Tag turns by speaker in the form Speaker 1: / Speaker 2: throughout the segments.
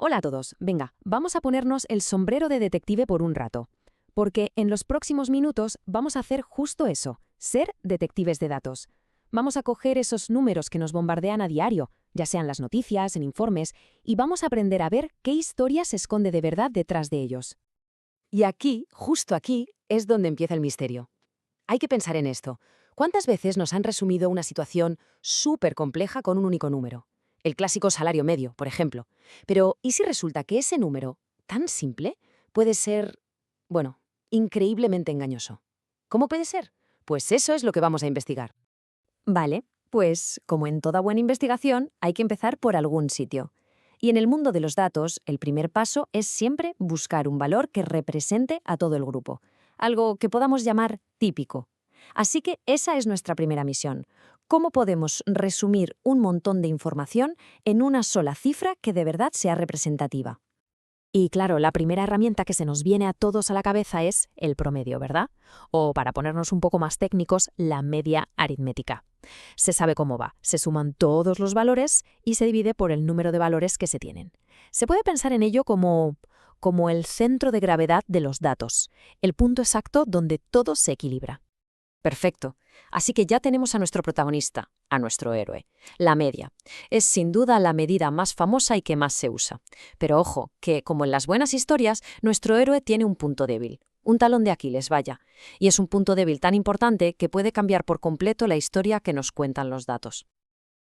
Speaker 1: Hola a todos, venga, vamos a ponernos el sombrero de detective por un rato, porque en los próximos minutos vamos a hacer justo eso, ser detectives de datos. Vamos a coger esos números que nos bombardean a diario, ya sean las noticias, en informes, y vamos a aprender a ver qué historia se esconde de verdad detrás de ellos. Y aquí, justo aquí, es donde empieza el misterio. Hay que pensar en esto. ¿Cuántas veces nos han resumido una situación súper compleja con un único número? El clásico salario medio, por ejemplo. Pero, ¿y si resulta que ese número, tan simple, puede ser, bueno, increíblemente engañoso? ¿Cómo puede ser? Pues eso es lo que vamos a investigar. Vale, pues como en toda buena investigación, hay que empezar por algún sitio. Y en el mundo de los datos, el primer paso es siempre buscar un valor que represente a todo el grupo, algo que podamos llamar típico. Así que esa es nuestra primera misión. ¿Cómo podemos resumir un montón de información en una sola cifra que de verdad sea representativa? Y claro, la primera herramienta que se nos viene a todos a la cabeza es el promedio, ¿verdad? O para ponernos un poco más técnicos, la media aritmética. Se sabe cómo va, se suman todos los valores y se divide por el número de valores que se tienen. Se puede pensar en ello como el centro de gravedad de los datos, el punto exacto donde todo se equilibra. Perfecto. Así que ya tenemos a nuestro protagonista, a nuestro héroe. La media. Es sin duda la medida más famosa y que más se usa. Pero ojo, que como en las buenas historias, nuestro héroe tiene un punto débil. Un talón de Aquiles, vaya. Y es un punto débil tan importante que puede cambiar por completo la historia que nos cuentan los datos.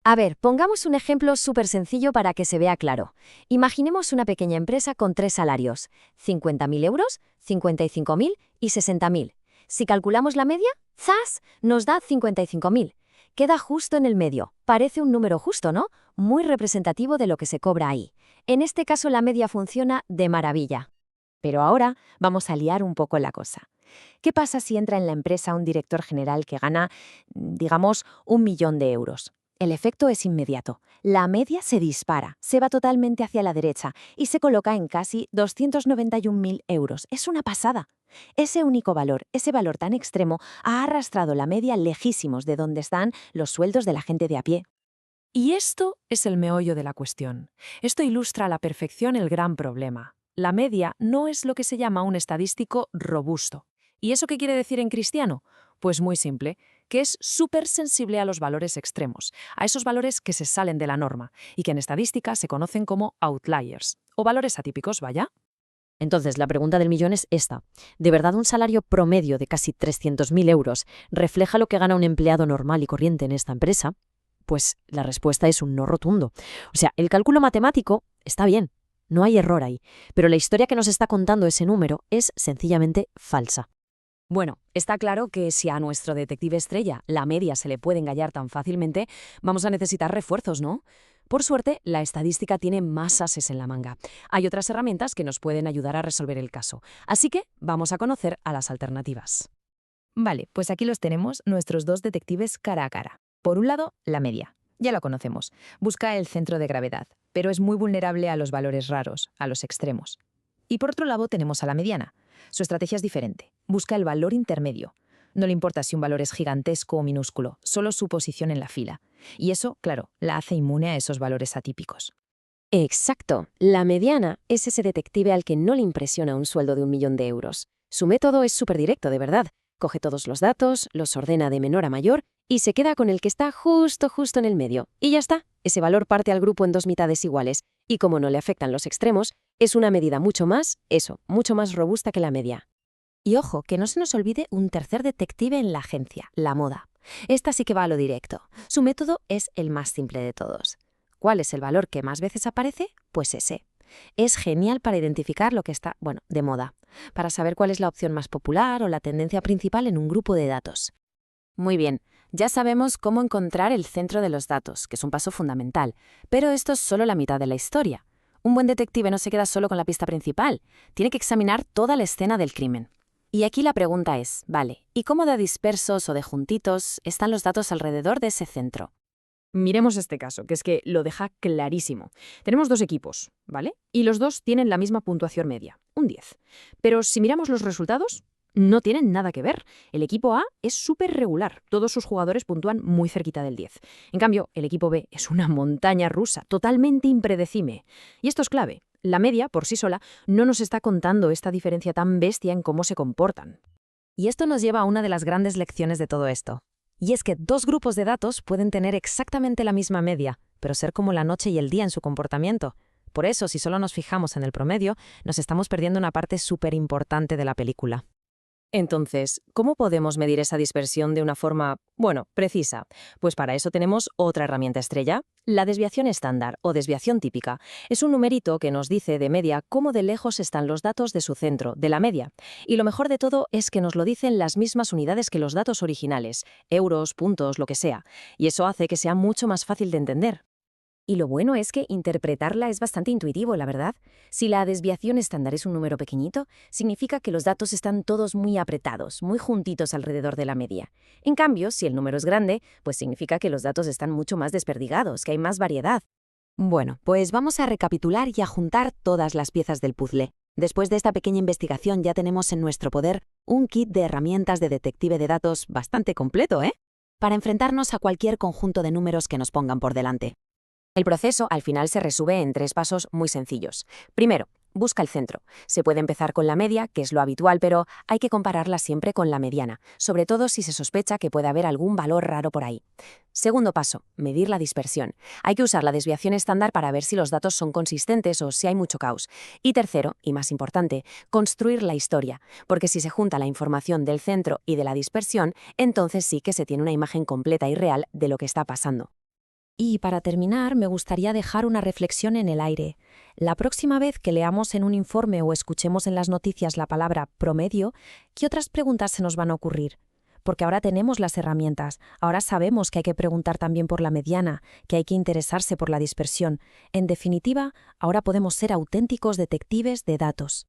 Speaker 1: A ver, pongamos un ejemplo súper sencillo para que se vea claro. Imaginemos una pequeña empresa con 3 salarios, 50.000 euros, 55.000 y 60.000. Si calculamos la media, ¡zas!, nos da 55.000. Queda justo en el medio. Parece un número justo, ¿no? Muy representativo de lo que se cobra ahí. En este caso la media funciona de maravilla. Pero ahora vamos a liar un poco la cosa. ¿Qué pasa si entra en la empresa un director general que gana, digamos, 1.000.000 de euros? El efecto es inmediato. La media se dispara, se va totalmente hacia la derecha y se coloca en casi 291.000 euros. Es una pasada. Ese único valor, ese valor tan extremo, ha arrastrado la media lejísimos de donde están los sueldos de la gente de a pie. Y esto es el meollo de la cuestión. Esto ilustra a la perfección el gran problema. La media no es lo que se llama un estadístico robusto. ¿Y eso qué quiere decir en cristiano? Pues muy simple, que es súper sensible a los valores extremos, a esos valores que se salen de la norma y que en estadística se conocen como outliers, o valores atípicos, vaya. Entonces, la pregunta del millón es esta. ¿De verdad un salario promedio de casi 300.000 euros refleja lo que gana un empleado normal y corriente en esta empresa? Pues la respuesta es un no rotundo. O sea, el cálculo matemático está bien, no hay error ahí, pero la historia que nos está contando ese número es sencillamente falsa. Bueno, está claro que si a nuestro detective estrella la media se le puede engañar tan fácilmente, vamos a necesitar refuerzos, ¿no? Por suerte, la estadística tiene más ases en la manga. Hay otras herramientas que nos pueden ayudar a resolver el caso. Así que vamos a conocer a las alternativas.
Speaker 2: Vale, pues aquí los tenemos, nuestros dos detectives cara a cara. Por un lado, la media. Ya lo conocemos. Busca el centro de gravedad, pero es muy vulnerable a los valores raros, a los extremos. Y por otro lado tenemos a la mediana. Su estrategia es diferente. Busca el valor intermedio. No le importa si un valor es gigantesco o minúsculo, solo su posición en la fila. Y eso, claro, la hace inmune a esos valores atípicos.
Speaker 1: Exacto. La mediana es ese detective al que no le impresiona un sueldo de 1.000.000 de euros. Su método es súper directo, de verdad. Coge todos los datos, los ordena de menor a mayor y se queda con el que está justo en el medio. Y ya está. Ese valor parte al grupo en dos mitades iguales. Y como no le afectan los extremos, es una medida mucho más robusta que la media. Y ojo, que no se nos olvide un tercer detective en la agencia, la moda. Esta sí que va a lo directo. Su método es el más simple de todos. ¿Cuál es el valor que más veces aparece? Pues ese. Es genial para identificar lo que está, de moda, para saber cuál es la opción más popular o la tendencia principal en un grupo de datos. Muy bien, ya sabemos cómo encontrar el centro de los datos, que es un paso fundamental, pero esto es solo la mitad de la historia. Un buen detective no se queda solo con la pista principal, tiene que examinar toda la escena del crimen. Y aquí la pregunta es, vale, ¿y cómo de dispersos o de juntitos están los datos alrededor de ese centro?
Speaker 3: Miremos este caso, que es que lo deja clarísimo. Tenemos dos equipos, ¿vale? Y los dos tienen la misma puntuación media, un 10. Pero si miramos los resultados, No tienen nada que ver. El equipo A es súper regular. Todos sus jugadores puntúan muy cerquita del 10. En cambio, el equipo B es una montaña rusa, totalmente impredecible. Y esto es clave. La media, por sí sola, no nos está contando esta diferencia tan bestia en cómo se comportan.
Speaker 1: Y esto nos lleva a una de las grandes lecciones de todo esto. Y es que dos grupos de datos pueden tener exactamente la misma media, pero ser como la noche y el día en su comportamiento. Por eso, si solo nos fijamos en el promedio, nos estamos perdiendo una parte súper importante de la película.
Speaker 2: Entonces, ¿cómo podemos medir esa dispersión de una forma, precisa? Pues para eso tenemos otra herramienta estrella. La desviación estándar o desviación típica es un numerito que nos dice de media cómo de lejos están los datos de su centro, de la media. Y lo mejor de todo es que nos lo dicen las mismas unidades que los datos originales, euros, puntos, lo que sea. Y eso hace que sea mucho más fácil de entender.
Speaker 4: Y lo bueno es que interpretarla es bastante intuitivo, la verdad. Si la desviación estándar es un número pequeñito, significa que los datos están todos muy apretados, muy juntitos alrededor de la media. En cambio, si el número es grande, pues significa que los datos están mucho más desperdigados, que hay más variedad.
Speaker 1: Bueno, pues vamos a recapitular y a juntar todas las piezas del puzzle. Después de esta pequeña investigación ya tenemos en nuestro poder un kit de herramientas de detective de datos bastante completo, ¿eh? Para enfrentarnos a cualquier conjunto de números que nos pongan por delante.
Speaker 2: El proceso al final se resume en 3 pasos muy sencillos. Primero, busca el centro. Se puede empezar con la media, que es lo habitual, pero hay que compararla siempre con la mediana, sobre todo si se sospecha que puede haber algún valor raro por ahí. Segundo paso, medir la dispersión. Hay que usar la desviación estándar para ver si los datos son consistentes o si hay mucho caos. Y tercero, y más importante, construir la historia, porque si se junta la información del centro y de la dispersión, entonces sí que se tiene una imagen completa y real de lo que está pasando.
Speaker 1: Y para terminar, me gustaría dejar una reflexión en el aire. La próxima vez que leamos en un informe o escuchemos en las noticias la palabra promedio, ¿qué otras preguntas se nos van a ocurrir? Porque ahora tenemos las herramientas, ahora sabemos que hay que preguntar también por la mediana, que hay que interesarse por la dispersión. En definitiva, ahora podemos ser auténticos detectives de datos.